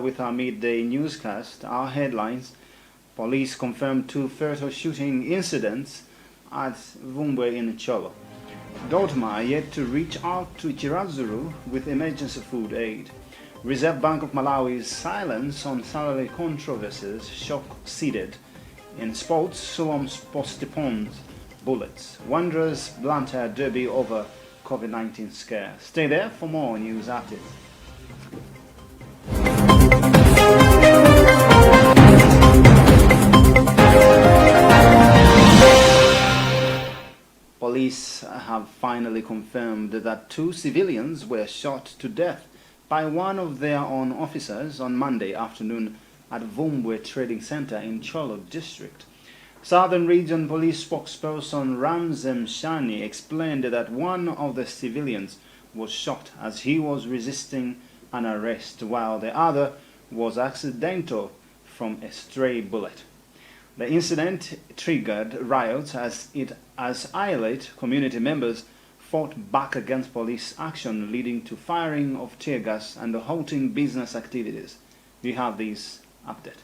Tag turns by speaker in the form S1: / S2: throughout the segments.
S1: with our midday newscast. Our headlines: police confirmed 2 fatal shooting incidents at Vumbwe in Cholo. Dodma yet to reach out to Chirazuru with emergency food aid. Reserve Bank of Malawi's silence on salary controversies shock seeded. In sports, Solom's postponed bullets. Wanderers blanter derby over COVID-19 scare. Stay there for more news updates. Police have finally confirmed that 2 civilians were shot to death by one of their own officers on Monday afternoon at Vumbwe Trading Center in Cholo District. Southern Region Police spokesperson Ramzem Shani explained that one of the civilians was shot as he was resisting an arrest, while the other was accidental from a stray bullet. The incident triggered riots as irate community members fought back against police action, leading to firing of tear gas and halting business activities. We have this update.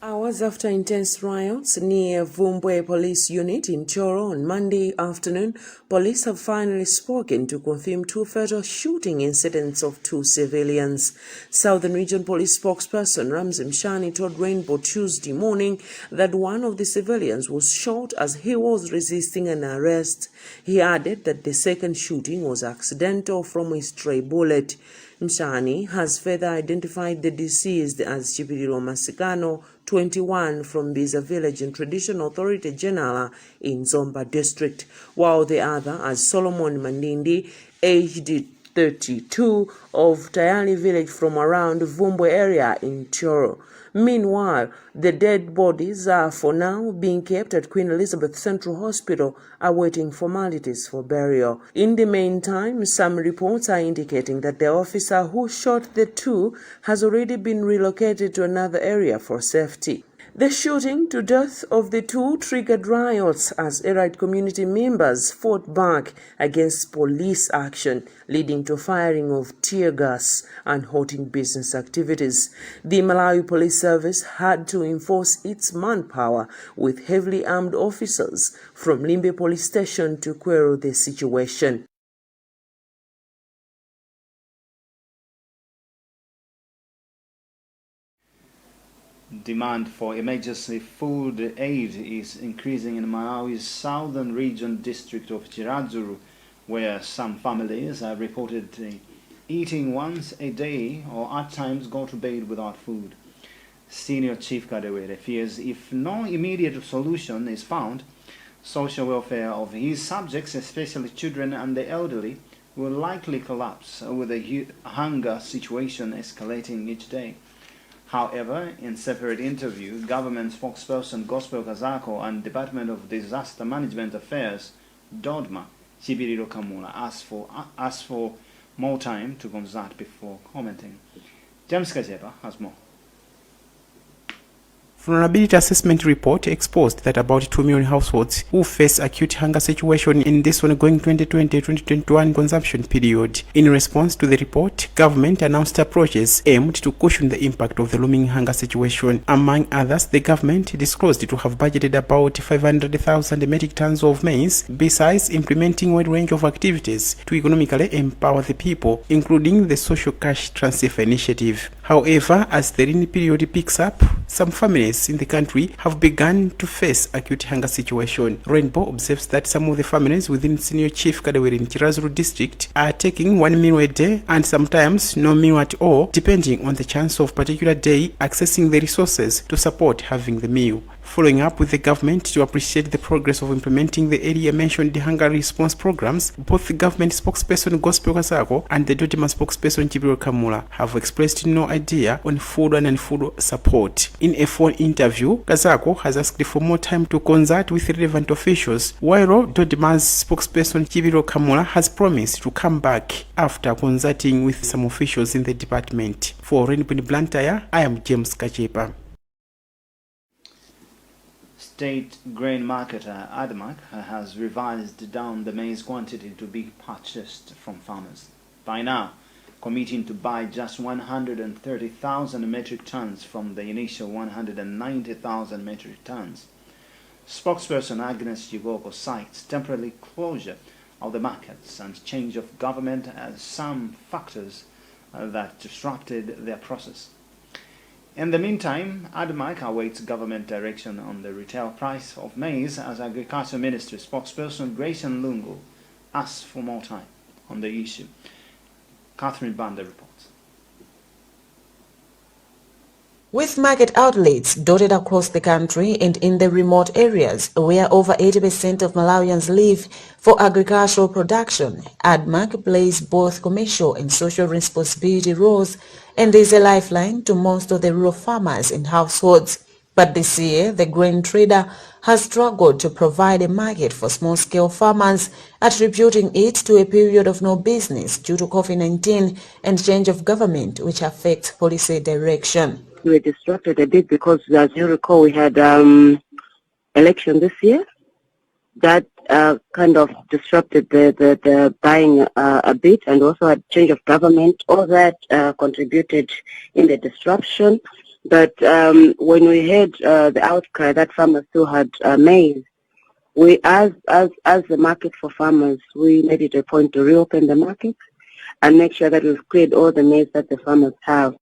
S2: Hours after intense riots near Vumbwe Police Unit in Choro on Monday afternoon, police have finally spoken to confirm 2 fatal shooting incidents of 2 civilians. Southern Region Police spokesperson Ramzem Shani told Rainbow Tuesday morning that one of the civilians was shot as he was resisting an arrest. He added that the second shooting was accidental from a stray bullet. Mshani has further identified the deceased as Chipiriro Masikano, 21, from Biza Village in Traditional Authority General in Zomba District, while the other as Solomon Mandindi, aged 32, of Tayali Village from around Vumbwe area in Choro. Meanwhile, the dead bodies are for now being kept at Queen Elizabeth Central Hospital awaiting formalities for burial. In the meantime, some reports are indicating that the officer who shot the 2 has already been relocated to another area for safety. The shooting to death of the 2 triggered riots as irate community members fought back against police action, leading to firing of tear gas and halting business activities. The Malawi Police Service had to enforce its manpower with heavily armed officers from Limbe Police Station to quell the situation.
S1: Demand for emergency food aid is increasing in Malawi's southern region district of Chirazuru, where some families are reported eating once a day or at times go to bed without food. Senior Chief Kadewere fears if no immediate solution is found, social welfare of his subjects, especially children and the elderly, will likely collapse, with the hunger situation escalating each day. However, in separate interview, government spokesperson Gospel Kazako and Department of Disaster Management Affairs, Dodma, Chibiriro Kamula, asked for more time to consult before commenting. James Kajepa has more.
S3: Vulnerability assessment report exposed that about 2 million households who face acute hunger situation in this ongoing 2020-2021 consumption period. In response to the report, government announced approaches aimed to cushion the impact of the looming hunger situation. Among others, the government disclosed to have budgeted about 500,000 metric tons of maize, besides implementing a wide range of activities to economically empower the people, including the social cash transfer initiative. However, as the rainy period picks up, some families in the country have begun to face acute hunger situation. Rainbow observes that some of the families within Senior Chief Kadewere in Chirazuru district are taking 1 meal a day and sometimes no meal at all, depending on the chance of particular day accessing the resources to support having the meal. Following up with the government to appreciate the progress of implementing the earlier mentioned hunger response programs, both the government spokesperson Gospel Kasako and the Dodoma spokesperson Chibiro Kamula have expressed no idea on food and food support. In a phone interview, Kasako has asked for more time to consult with relevant officials, while Dodoma's spokesperson Chibiro Kamula has promised to come back after consulting with some officials in the department. For Rainbow Blantyre, I am James Kachepa.
S1: State grain marketer Adamac has revised down the maize quantity to be purchased from farmers. By now, committing to buy just 130,000 metric tons from the initial 190,000 metric tons. Spokesperson Agnes Yugoko cites temporary closure of the markets and change of government as some factors that disrupted their process. In the meantime, ADMAC awaits government direction on the retail price of maize as Agriculture Ministry spokesperson Grace Lungu asks for more time on the issue. Catherine Banda reports.
S2: With market outlets dotted across the country and in the remote areas where over 80% of Malawians live for agricultural production, ADMAC plays both commercial and social responsibility roles and is a lifeline to most of the rural farmers and households. But this year, the grain trader has struggled to provide a market for small-scale farmers, attributing it to a period of no business due to COVID-19 and change of government, which affects policy direction.
S4: We were disrupted a bit because, as you recall, we had election this year. That kind of disrupted the buying a bit, and also a change of government. All that contributed in the disruption. But when we had the outcry that farmers still had maize, we, as the market for farmers, we made it a point to reopen the market and make sure that we've cleared all the maize that the farmers have.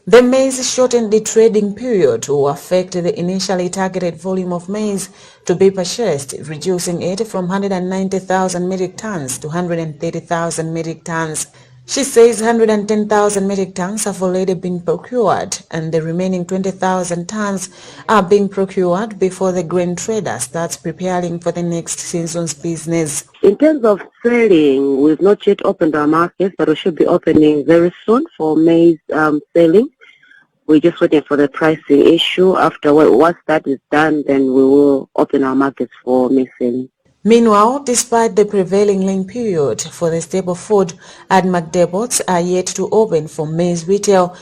S2: The maize shortened the trading period to affect the initially targeted volume of maize to be purchased, reducing it from 190,000 metric tons to 130,000 metric tons. She says 110,000 metric tons have already been procured and the remaining 20,000 tons are being procured before the grain trader starts preparing for the next season's business.
S4: In terms of selling, we've not yet opened our markets, but we should be opening very soon for maize selling. We're just waiting for the pricing issue. After once that is done, then we will open our markets for maize selling.
S2: Meanwhile, despite the prevailing lean period for the staple food, ADMAC depots are yet to open for maize retail,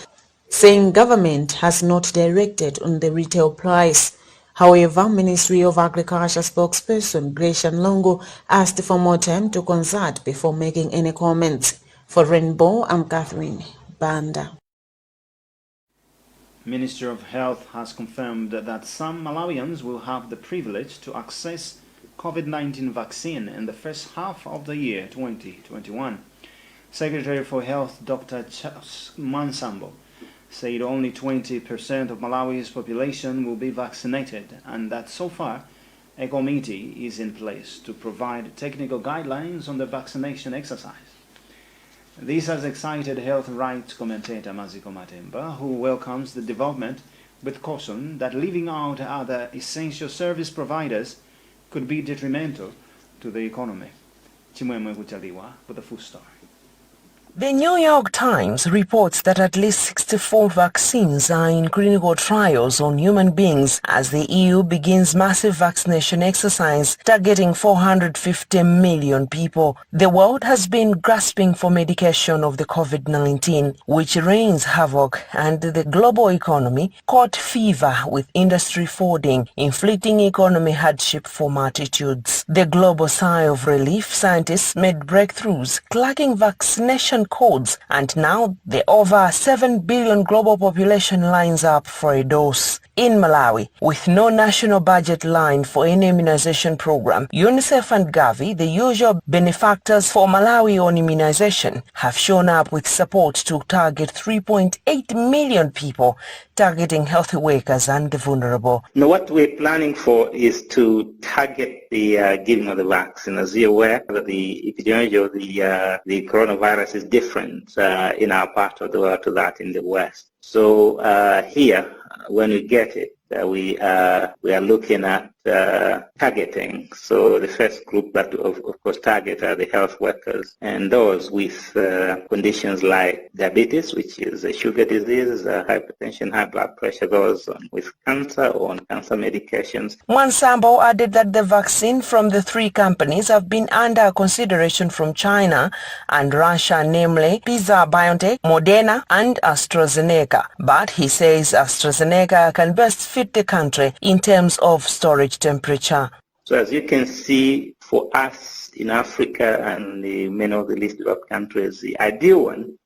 S2: saying government has not directed on the retail price. However, Ministry of Agriculture spokesperson Grace Lungu asked for more time to consult before making any comments. For Rainbow, I'm Catherine Banda.
S1: Ministry of Health has confirmed that some Malawians will have the privilege to access COVID-19 vaccine in the first half of the year 2021. Secretary for Health Dr. Mansambo said only 20% of Malawi's population will be vaccinated and that so far a committee is in place to provide technical guidelines on the vaccination exercise. This has excited health rights commentator Maziko Matemba, who welcomes the development with caution that leaving out other essential service providers could be detrimental to the economy. Chimwemwe Kuchaliwa with the full story.
S5: The New York Times reports that at least 64 vaccines are in clinical trials on human beings as the EU begins massive vaccination exercise targeting 450 million people. The world has been grasping for medication of the COVID-19, which rains havoc, and the global economy caught fever with industry folding, inflicting economy hardship for multitudes. The global sigh of relief, scientists made breakthroughs cracking vaccination codes, and now the over 7 billion global population lines up for a dose. In Malawi, with no national budget line for any immunization program, UNICEF and Gavi, the usual benefactors for Malawi on immunization, have shown up with support to target 3.8 million people, targeting healthy workers and the vulnerable.
S6: Now, what we're planning for is to target the giving of the vaccine. As you're aware, that the epidemiology of the coronavirus is different in our part of the world to that in the West. So here, when we get it, we are looking at targeting. So the first group that of course target are the health workers and those with conditions like diabetes, which is a sugar disease, hypertension, high blood pressure, those with cancer or on cancer medications.
S5: Mansambo added that the vaccine from the three companies have been under consideration from China and Russia, namely Pfizer-BioNTech, Moderna and AstraZeneca. But he says AstraZeneca can best fit the country in terms of storage temperature.
S6: So as you can see, for us in Africa and many of the least developed countries, the ideal one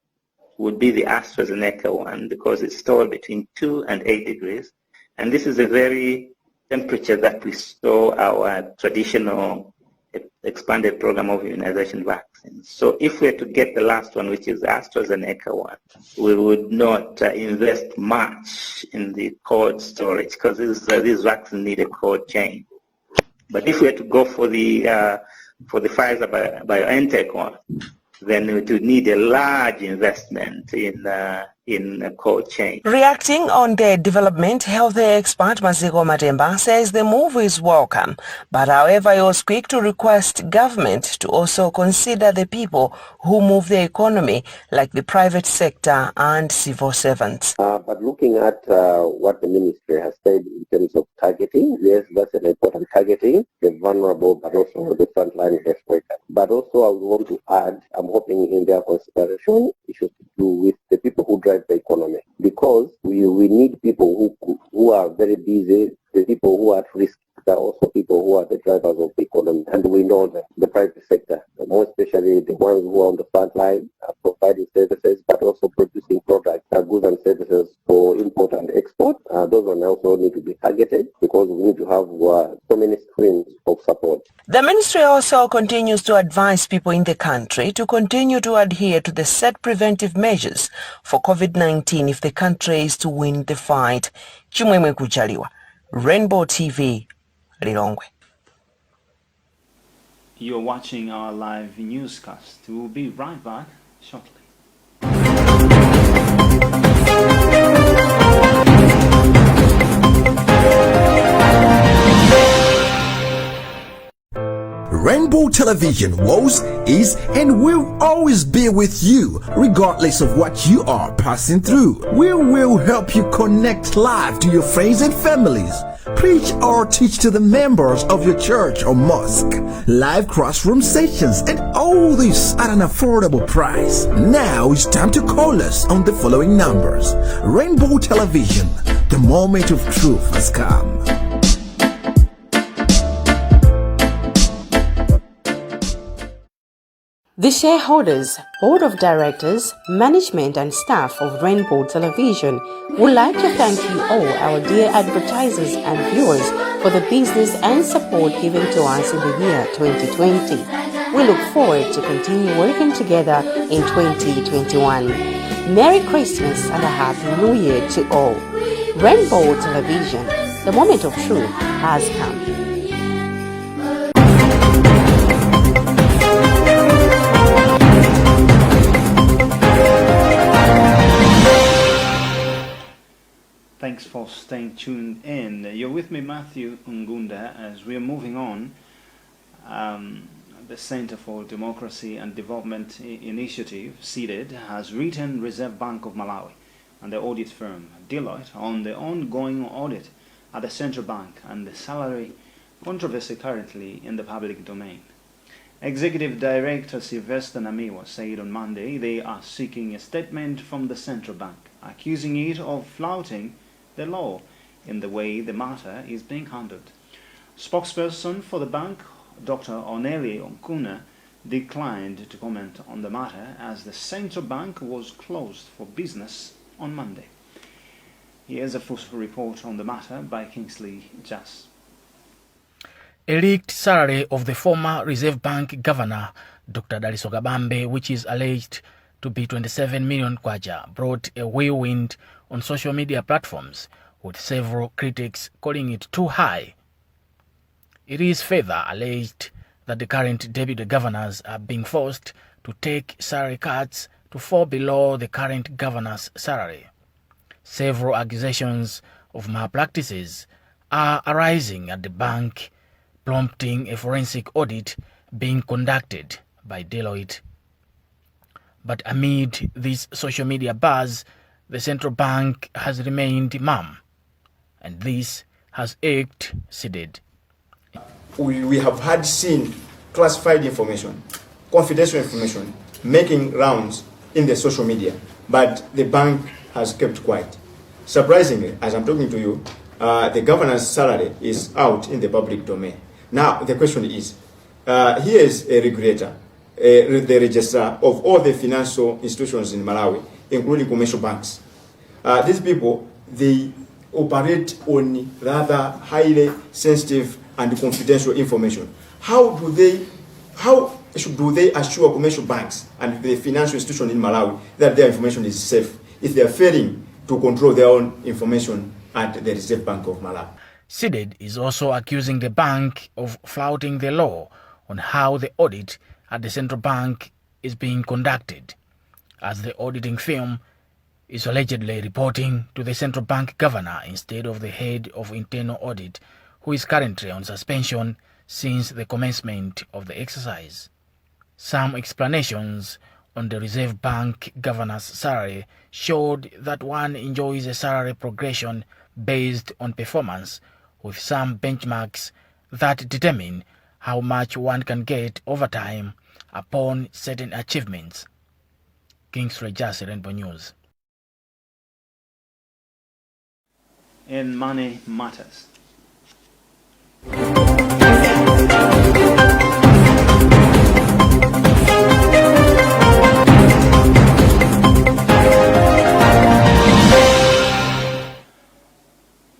S6: would be the AstraZeneca one because it's stored between 2 and 8 degrees. And this is a very temperature that we store our traditional expanded program of immunization vaccines. So if we were to get the last one, which is the AstraZeneca one, we would not invest much in the cold storage because these vaccines need a cold chain. But if we were to go for the Pfizer BioNTech one, then we would need a large investment in a cold chain.
S5: Reacting on the development, health expert Maziko Matemba says the move is welcome, but however he was quick to request government to also consider the people who move the economy, like the private sector and civil servants.
S7: But looking at what the ministry has said in terms of targeting, yes, that's an important targeting, the vulnerable but also the frontline health workers. But also I would want to add, I'm hoping in their consideration, issues to do with the people who drive the economy, because we need people who are very busy, the people who are at risk. There are also people who are the drivers of the economy, and we know that the private sector, more especially the ones who are on the front line, are providing services, but also producing products, goods and services for import and export. Those ones also need to be targeted because we need to have so many streams of support.
S5: The ministry also continues to advise people in the country to continue to adhere to the set preventive measures for COVID-19 if the country is to win the fight. Chimwemwe Kuchaliwa, Rainbow TV, Lilongwe.
S1: You're watching our live newscast. We'll be right back shortly.
S8: Rainbow Television was, is, and will always be with you, regardless of what you are passing through. We will help you connect live to your friends and families. Preach or teach to the members of your church or mosque. Live classroom sessions and all this at an affordable price. Now it's time to call us on the following numbers. Rainbow Television, the moment of truth has come.
S9: The shareholders, board of directors, management and staff of Rainbow Television would like to thank you all, our dear advertisers and viewers, for the business and support given to us in the year 2020. We look forward to continue working together in 2021. Merry Christmas and a Happy New Year to all. Rainbow Television, the moment of truth has come.
S1: Thanks for staying tuned in. You're with me, Matthew Ngunda, as we are moving on. The Center for Democracy and Development Initiative, CDED, has written Reserve Bank of Malawi and the audit firm Deloitte on the ongoing audit at the central bank and the salary controversy currently in the public domain. Executive Director Sylvester Namiwa said on Monday they are seeking a statement from the central bank, accusing it of flouting the law in the way the matter is being handled. Spokesperson for the bank, Dr. Oneli Onkuna, declined to comment on the matter as the central bank was closed for business on Monday. Here's a full report on the matter by Kingsley Jas.
S10: A leaked salary of the former Reserve Bank Governor, Dr. Daliso Kabambe, which is alleged to be 27 million kwacha, brought a whirlwind on social media platforms, with several critics calling it too high. It is further alleged that the current deputy governors are being forced to take salary cuts to fall below the current governor's salary. Several accusations of malpractices are arising at the bank, prompting a forensic audit being conducted by Deloitte. But amid this social media buzz, the central bank has remained mum, and this has irked CDED.
S11: We have seen classified information, confidential information, making rounds in the social media, but the bank has kept quiet. Surprisingly, as I'm talking to you, the governor's salary is out in the public domain. Now, the question is, here is a regulator, the registrar of all the financial institutions in Malawi, including commercial banks. These people, they operate on rather highly sensitive and confidential information. How do they assure commercial banks and the financial institution in Malawi that their information is safe if they are failing to control their own information at the Reserve Bank of Malawi?
S10: SIDED is also accusing the bank of flouting the law on how the audit at the central bank is being conducted, as the auditing firm is allegedly reporting to the central bank governor instead of the head of internal audit, who is currently on suspension since the commencement of the exercise. Some explanations on the Reserve Bank governor's salary showed that one enjoys a salary progression based on performance, with some benchmarks that determine how much one can get over time upon certain achievements. Kingsley Jase, Rainbow News.
S1: In Money Matters.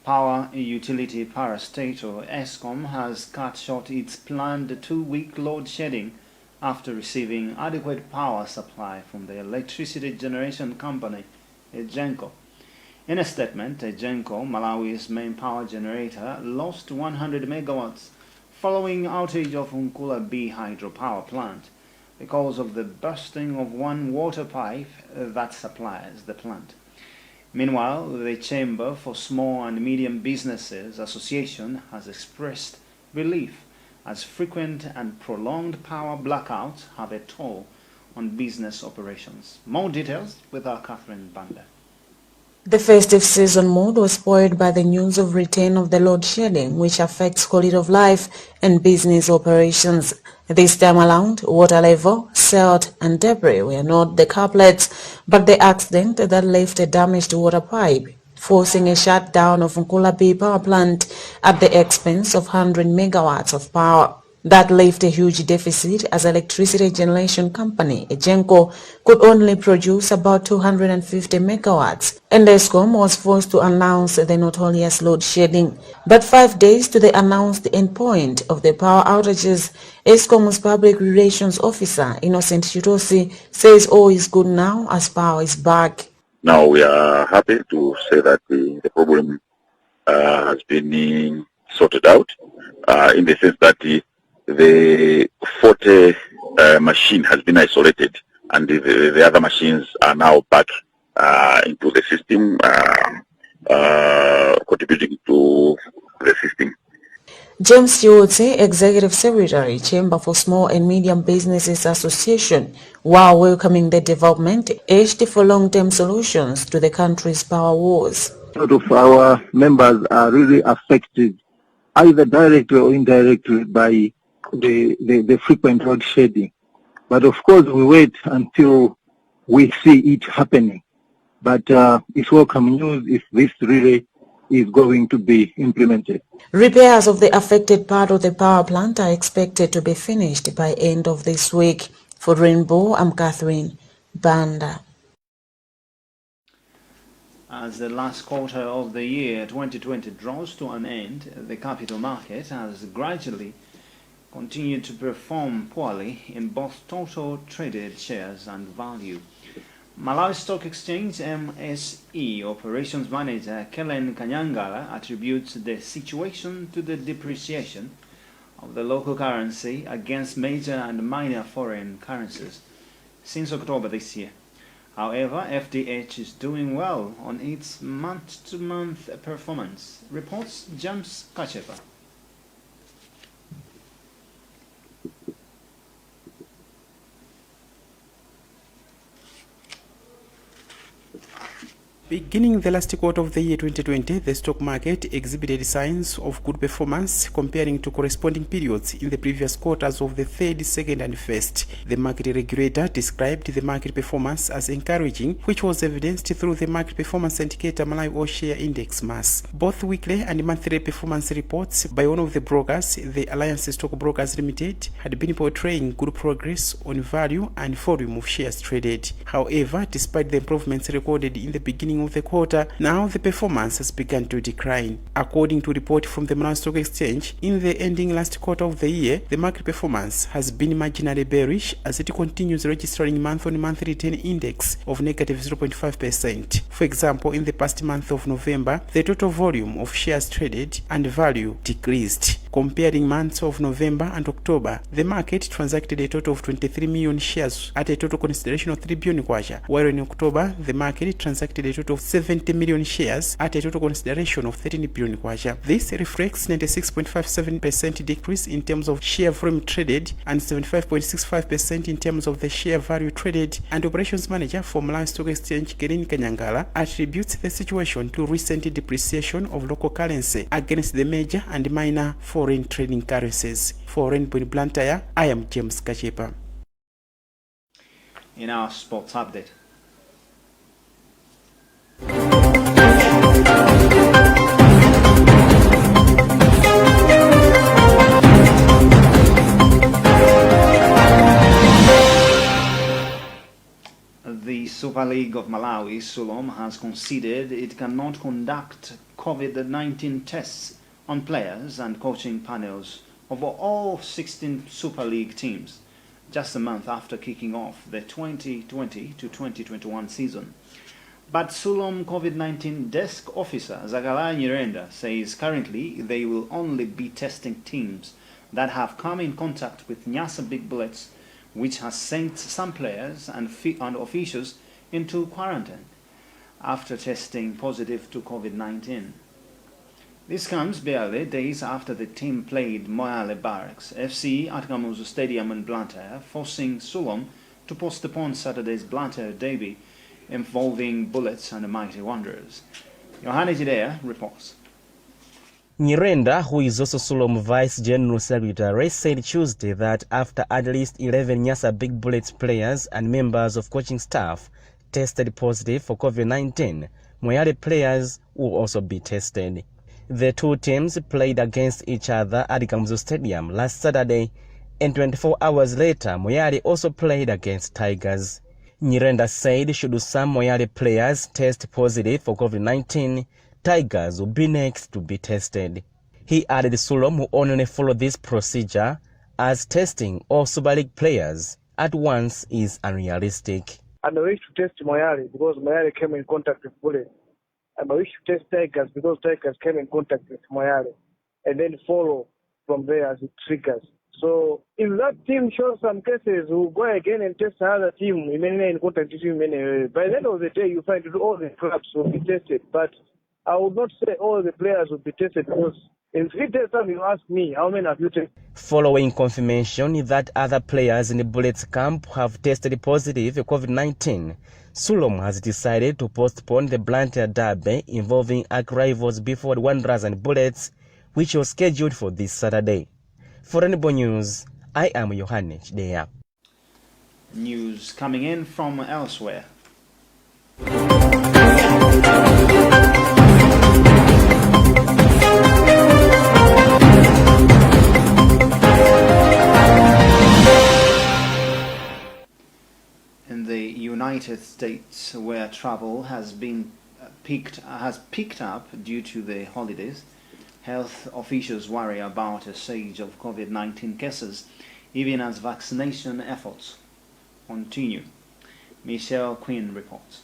S1: Power Utility Parastatal ESCOM has cut short its planned 2-week load shedding after receiving adequate power supply from the electricity generation company, Genco. In a statement, Genco, Malawi's main power generator, lost 100 megawatts following outage of Unkula B hydropower plant because of the bursting of one water pipe that supplies the plant. Meanwhile, the Chamber for Small and Medium Businesses Association has expressed relief as frequent and prolonged power blackouts have a toll on business operations. More details with our Catherine Banda.
S12: The festive season mood was spoiled by the news of return of the load shedding, which affects quality of life and business operations. This time around, water level, silt and debris were not the culprits, but the accident that left a damaged water pipe, forcing a shutdown of Unkula B power plant at the expense of 100 megawatts of power. That left a huge deficit as electricity generation company, Genco, could only produce about 250 megawatts, and ESCOM was forced to announce the notorious load shedding. But 5 days to the announced endpoint of the power outages, ESCOM's public relations officer, Innocent Chitosi, says all is good now as power is back.
S13: Now we are happy to say that the problem has been sorted out in the sense that the 40 machine has been isolated and the other machines are now back into the system, contributing to the system.
S12: James Chiwotse, Executive Secretary, Chamber for Small and Medium Businesses Association, while welcoming the development, urged for long-term solutions to the country's power woes.
S14: A lot of our members are really affected, either directly or indirectly, by the frequent load shedding. But of course, we wait until we see it happening. But it's welcome news if this really is going to be implemented.
S12: Repairs of the affected part of the power plant are expected to be finished by end of this week. For Rainbow, I'm Catherine Banda.
S1: As the last quarter of the year 2020 draws to an end, the capital market has gradually continued to perform poorly in both total traded shares and value. Malawi Stock Exchange MSE Operations Manager Kellen Kanyangala attributes the situation to the depreciation of the local currency against major and minor foreign currencies since October this year. However, FDH is doing well on its month-to-month performance, reports James Kacheva.
S3: Beginning the last quarter of the year 2020, the stock market exhibited signs of good performance comparing to corresponding periods in the previous quarters of the third, second and first. The market regulator described the market performance as encouraging, which was evidenced through the market performance indicator Malawi All-Share Index MAS. Both weekly and monthly performance reports by one of the brokers, the Alliance Stockbrokers Limited, had been portraying good progress on value and volume of shares traded. However, despite the improvements recorded in the beginning of the quarter, now the performance has begun to decline. According to a report from the Malawi Stock Exchange, in the ending last quarter of the year, the market performance has been marginally bearish as it continues registering month-on-month return index of negative 0.5%. For example, in the past month of November, the total volume of shares traded and value decreased. Comparing months of November and October, the market transacted a total of 23 million shares at a total consideration of 3 billion kwacha, while in October, the market transacted a total of 70 million shares at a total consideration of 13 billion kwacha. This reflects 96.57% decrease in terms of share volume traded and 75.65% in terms of the share value traded, and operations manager for Malawi Stock Exchange, Kerin Kanyangala, attributes the situation to recent depreciation of local currency against the major and minor foreign trading currencies. For Rainbow Blantyre, I am James Kachepa.
S1: In our sports update. The Super League of Malawi, Sulom, has conceded it cannot conduct COVID-19 tests on players and coaching panels of all 16 Super League teams, just a month after kicking off the 2020 to 2021 season. But Sulom COVID-19 desk officer Zagala Nyirenda says currently they will only be testing teams that have come in contact with Nyasa Big Bullets, which has sent some players and officials into quarantine after testing positive to COVID-19. This comes barely days after the team played Moyale Barracks FC at Kamuzu Stadium in Blantyre, forcing Sulom to postpone Saturday's Blantyre derby involving Bullets and the Mighty Wanderers. Nkhani Jidea reports.
S15: Nyirenda, who is also Sulom Vice General Secretary, said Tuesday that after at least 11 Nyasa Big Bullets players and members of coaching staff tested positive for COVID-19, Moyale players will also be tested. The two teams played against each other at Kamuzu Stadium last Saturday, and 24 hours later, Moyale also played against Tigers. Nyirenda said should some Moyale players test positive for COVID-19, Tigers will be next to be tested. He added Sulom will only follow this procedure as testing all Super League players at once is unrealistic.
S16: And I wish to test Moyale because Moyale came in contact with Bullets. And I wish to test Tigers because Tigers came in contact with Moyale, and then follow from there as it triggers. So if that team shows some cases, we'll go again and test another team in contact with him. By the end of the day, you find all the clubs will be tested. But I would not say all the players will be tested because in 3 days time you ask me, how many have you tested?
S15: Following confirmation that other players in the Bullets camp have tested positive for COVID-19, Sulom has decided to postpone the Blantyre derby involving arch rivals Before Wanderers and Bullets, which was scheduled for this Saturday. For Rainbow News, I am Yohane Chidea.
S1: News coming in from elsewhere. In the United States, where travel has picked up due to the holidays, health officials worry about a surge of COVID-19 cases, even as vaccination efforts continue. Michelle Quinn reports.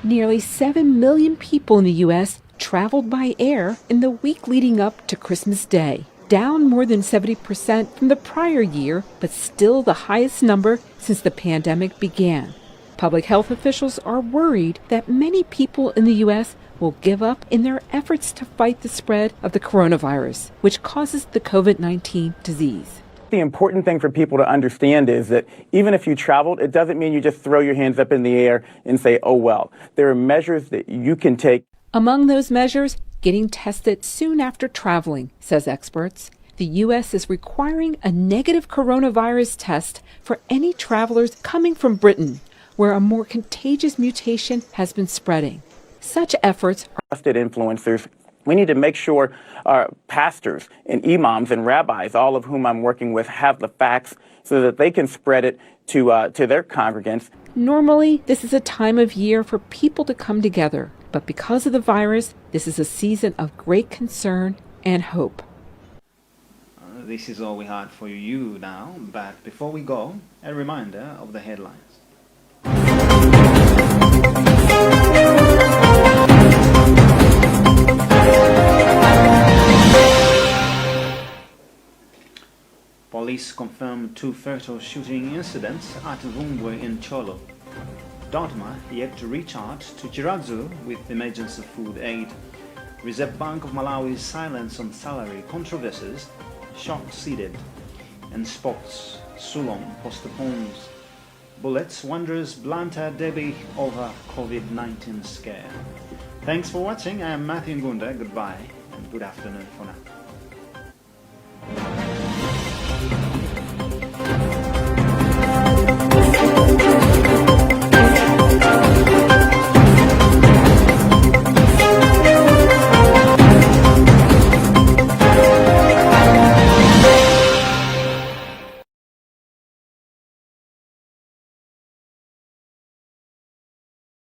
S17: Nearly 7 million people in the U.S. traveled by air in the week leading up to Christmas Day, down more than 70% from the prior year, but still the highest number since the pandemic began. Public health officials are worried that many people in the U.S. will give up in their efforts to fight the spread of the coronavirus, which causes the COVID-19 disease.
S18: The important thing for people to understand is that even if you traveled, it doesn't mean you just throw your hands up in the air and say, oh, well. There are measures that you can take.
S17: Among those measures, getting tested soon after traveling, says experts. The U.S. is requiring a negative coronavirus test for any travelers coming from Britain, where a more contagious mutation has been spreading. Such efforts are
S18: trusted influencers. We need to make sure our pastors and imams and rabbis, all of whom I'm working with, have the facts so that they can spread it to their congregants.
S17: Normally, this is a time of year for people to come together, but because of the virus, this is a season of great concern and hope.
S1: This is all we had for you now, but before we go, a reminder of the headlines. Police confirmed 2 fatal shooting incidents at Vumbwe in Cholo. Dodma yet to reach out to Chiradzu with emergency food aid. Reserve Bank of Malawi's silence on salary controversies, shock seeded. And sports, Sulong postpones. Bullets Wanderers Blantyre derby over COVID-19 scare. Thanks for watching. I am Matthew Ngunda. Goodbye and good afternoon for now.